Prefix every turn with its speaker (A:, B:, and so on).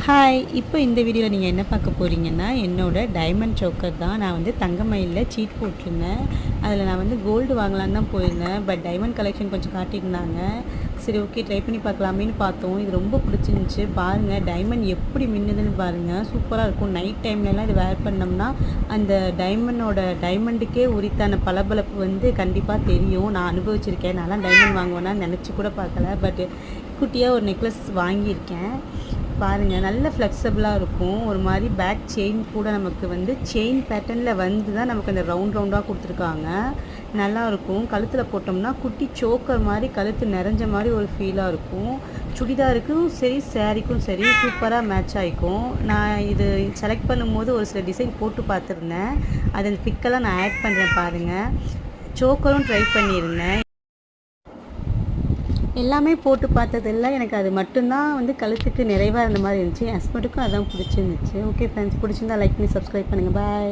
A: Hi, இப்போ இந்த வீடியோவில் நீங்கள் என்ன பார்க்க போகிறீங்கன்னா, என்னோடய டைமண்ட் சோக்கர் தான். நான் வந்து தங்கமயிலில் சீட் போட்டிருந்தேன். அதில் நான் வந்து கோல்டு வாங்கலான்னு தான் போயிருந்தேன். பட் டைமண்ட் கலெக்ஷன் கொஞ்சம் காட்டியிருந்தாங்க. சரி, ஓகே, ட்ரை பண்ணி பார்க்கலாமேன்னு பார்த்தோம். இது ரொம்ப பிடிச்சிருந்துச்சி. பாருங்கள், டைமண்ட் எப்படி மின்னுதுன்னு பாருங்கள். சூப்பராக இருக்கும். நைட் டைம்லலாம் இது வேர் பண்ணோம்னா அந்த டைமண்டுக்கே உரித்தான பளபளப்பு வந்து கண்டிப்பாக தெரியும். நான் அனுபவிச்சிருக்கேன். நான்லாம் டைமண்ட் வாங்குவேன்னா நினச்சி கூட பார்க்கல. பட் குட்டியாக ஒரு நெக்லஸ் வாங்கியிருக்கேன். பாருங்கள், நல்ல ஃப்ளெக்சிபிளாக இருக்கும். ஒரு மாதிரி பேக் செயின் கூட நமக்கு வந்து செயின் பேட்டர்னில் வந்து தான் நமக்கு அந்த ரவுண்டாக கொடுத்துருக்காங்க. நல்லாயிருக்கும். கழுத்தில் போட்டோம்னா குட்டி சோக்கர் மாதிரி கழுத்து நிறைஞ்ச மாதிரி ஒரு ஃபீலாக இருக்கும். சுடிதாருக்கும் சரி, சேரீக்கும் சரி சூப்பராக மேட்ச் ஆகிக்கும். நான் இது செலக்ட் பண்ணும்போது ஒரு சில டிசைன் போட்டு பார்த்துருந்தேன். அது பிக்கெல்லாம் நான் ஆட் பண்ணுறேன் பாருங்கள். சோக்கரும் ட்ரை பண்ணியிருந்தேன். எல்லாமே போட்டு பார்த்ததில்ல. எனக்கு அது மட்டும்தான் வந்து கழுத்துக்கு நிறைவாக இருந்த மாதிரி இருந்துச்சு. என் ஹஸ்பண்டுக்கும் அதான் பிடிச்சிருந்துச்சு. ஓகே ஃப்ரெண்ட்ஸ், பிடிச்சிருந்தா லைக் பண்ணி சப்ஸ்கிரைப் பண்ணுங்கள். பாய்.